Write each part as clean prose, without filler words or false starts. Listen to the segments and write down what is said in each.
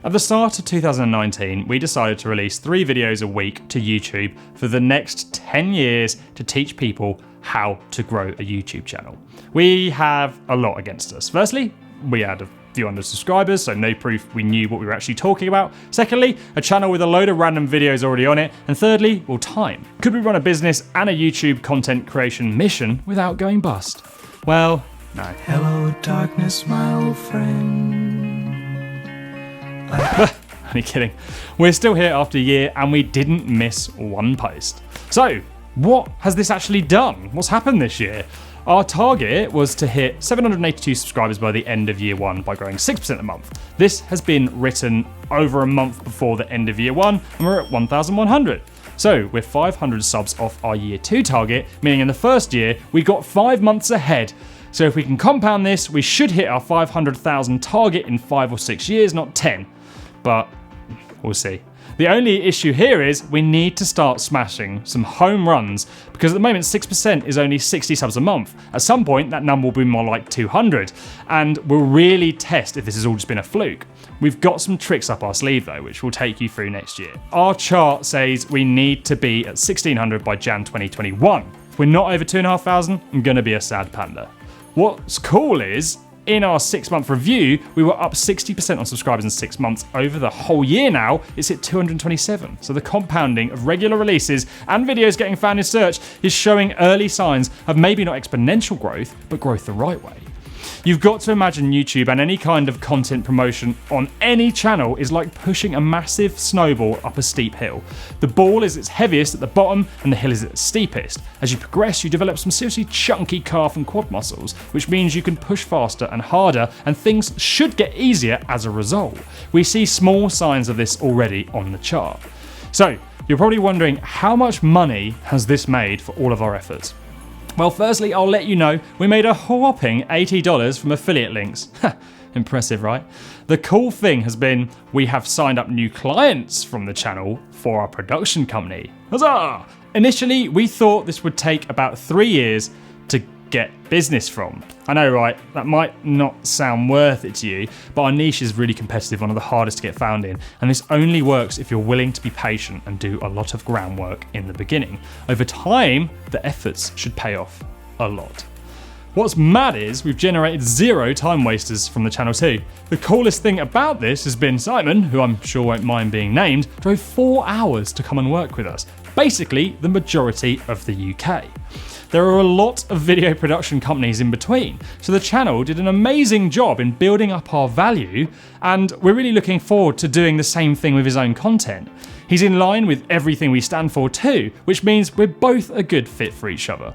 At the start of 2019, we decided to release 3 videos a week to YouTube for the next 10 years to teach people how to grow a YouTube channel. We have a lot against us. Firstly, we had a few hundred subscribers, so no proof we knew what we were actually talking about. Secondly, a channel with a load of random videos already on it. And thirdly, well, time. Could we run a business and a YouTube content creation mission without going bust? Well, no. Hello, darkness, my old friend. Only kidding. We're still here after a year and we didn't miss one post. So, what has this actually done? What's happened this year? Our target was to hit 782 subscribers by the end of year 1 by growing 6% a month. This has been written over a month before the end of year 1 and we're at 1,100. So we're 500 subs off our year 2 target, meaning in the first year we got 5 months ahead. So if we can compound this, we should hit our 500,000 target in 5 or 6 years, not 10. But we'll see. The only issue here is we need to start smashing some home runs because at the moment 6% is only 60 subs a month. At some point that number will be more like 200 and we'll really test if this has all just been a fluke. We've got some tricks up our sleeve though, which we'll take you through next year. Our chart says we need to be at 1,600 by Jan 2021. If we're not over 2,500, I'm going to be a sad panda. What's cool is, in our 6-month review, we were up 60% on subscribers in 6 months. Over the whole year now, it's at 227. So the compounding of regular releases and videos getting found in search is showing early signs of maybe not exponential growth, but growth the right way. You've got to imagine YouTube and any kind of content promotion on any channel is like pushing a massive snowball up a steep hill. The ball is its heaviest at the bottom and the hill is its steepest. As you progress, you develop some seriously chunky calf and quad muscles, which means you can push faster and harder and things should get easier as a result. We see small signs of this already on the chart. So, you're probably wondering how much money has this made for all of our efforts? Well, firstly, I'll let you know we made a whopping $80 from affiliate links. Impressive, right? The cool thing has been we have signed up new clients from the channel for our production company. Huzzah! Initially, we thought this would take about 3 years to get business from. I know, right? That might not sound worth it to you, but our niche is really competitive, one of the hardest to get found in, and this only works if you're willing to be patient and do a lot of groundwork in the beginning. Over time, the efforts should pay off a lot. What's mad is we've generated 0 time wasters from the channel too. The coolest thing about this has been Simon, who I'm sure won't mind being named, drove 4 hours to come and work with us. Basically, the majority of the UK. There are a lot of video production companies in between, so the channel did an amazing job in building up our value, and we're really looking forward to doing the same thing with his own content. He's in line with everything we stand for too, which means we're both a good fit for each other.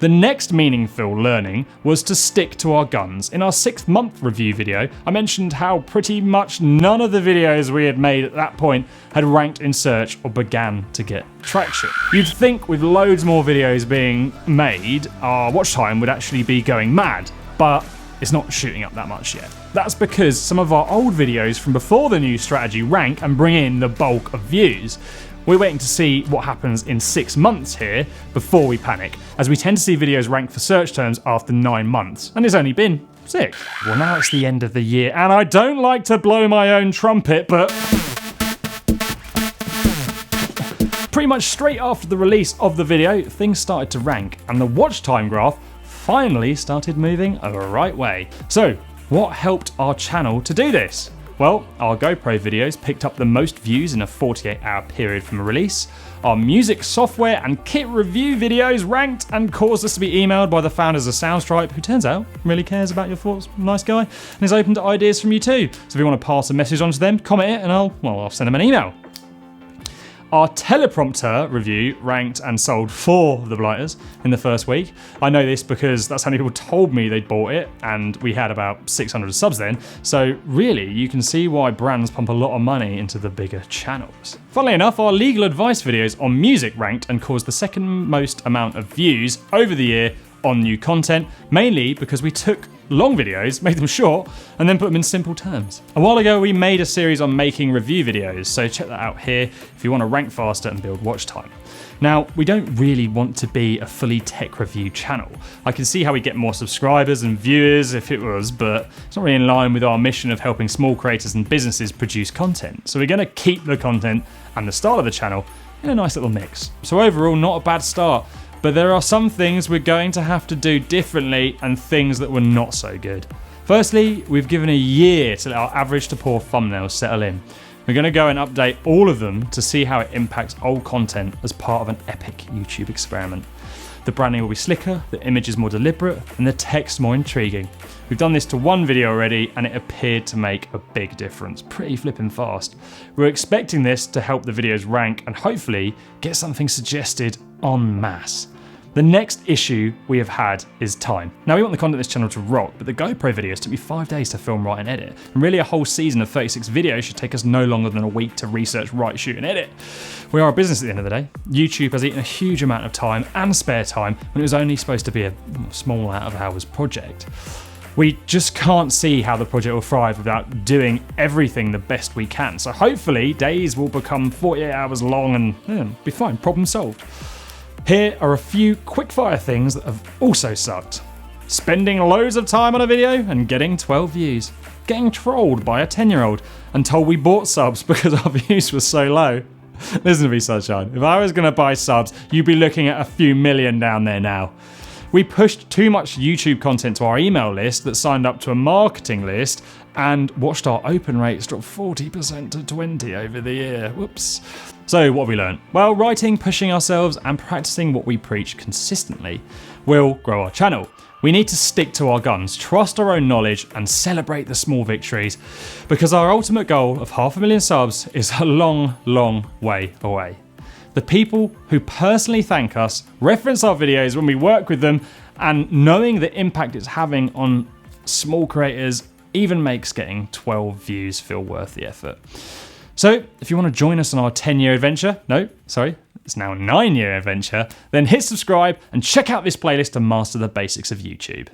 The next meaningful learning was to stick to our guns. In our 6-month review video, I mentioned how pretty much none of the videos we had made at that point had ranked in search or began to get traction. You'd think with loads more videos being made, our watch time would actually be going mad, but it's not shooting up that much yet. That's because some of our old videos from before the new strategy rank and bring in the bulk of views. We're waiting to see what happens in 6 months here before we panic, as we tend to see videos rank for search terms after 9 months, and it's only been 6. Well, now it's the end of the year, and I don't like to blow my own trumpet, but pretty much straight after the release of the video, things started to rank, and the watch time graph finally started moving the right way. So, what helped our channel to do this? Well, our GoPro videos picked up the most views in a 48-hour period from release. Our music software and kit review videos ranked and caused us to be emailed by the founders of Soundstripe, who turns out really cares about your thoughts, nice guy, and is open to ideas from you too. So if you want to pass a message on to them, comment it and I'll send them an email. Our teleprompter review ranked and sold for the Blighters in the first week. I know this because that's how many people told me they'd bought it, and we had about 600 subs then. So really, you can see why brands pump a lot of money into the bigger channels. Funnily enough, our legal advice videos on music ranked and caused the second most amount of views over the year on new content, mainly because we took long videos, made them short, and then put them in simple terms. A while ago, we made a series on making review videos, so check that out here if you want to rank faster and build watch time. Now, we don't really want to be a fully tech review channel. I can see how we get more subscribers and viewers if it was, but it's not really in line with our mission of helping small creators and businesses produce content. So we're going to keep the content and the style of the channel in a nice little mix. So overall, not a bad start, but there are some things we're going to have to do differently and things that were not so good. Firstly, we've given a year to let our average to poor thumbnails settle in. We're going to go and update all of them to see how it impacts old content as part of an epic YouTube experiment. The branding will be slicker, the image is more deliberate, and the text more intriguing. We've done this to one video already and it appeared to make a big difference, pretty flipping fast. We're expecting this to help the videos rank and hopefully get something suggested en masse. The next issue we have had is time. Now, we want the content of this channel to rock, but the GoPro videos took me 5 days to film, write and edit. And really a whole season of 36 videos should take us no longer than a week to research, write, shoot and edit. We are a business at the end of the day. YouTube has eaten a huge amount of time and spare time when it was only supposed to be a small out of hours project. We just can't see how the project will thrive without doing everything the best we can. So hopefully days will become 48 hours long and be fine, problem solved. Here are a few quickfire things that have also sucked. Spending loads of time on a video and getting 12 views. Getting trolled by a 10-year-old and told we bought subs because our views were so low. Listen to me, sunshine. If I was going to buy subs, you'd be looking at a few million down there now. We pushed too much YouTube content to our email list that signed up to a marketing list and watched our open rates drop 40% to 20% over the year. Whoops. So what have we learned? Well, writing, pushing ourselves and practicing what we preach consistently will grow our channel. We need to stick to our guns, trust our own knowledge and celebrate the small victories because our ultimate goal of 500,000 subs is a long, long way away. The people who personally thank us, reference our videos when we work with them, and knowing the impact it's having on small creators even makes getting 12 views feel worth the effort. So if you want to join us on our 10-year adventure, it's now a 9-year adventure, then hit subscribe and check out this playlist to master the basics of YouTube.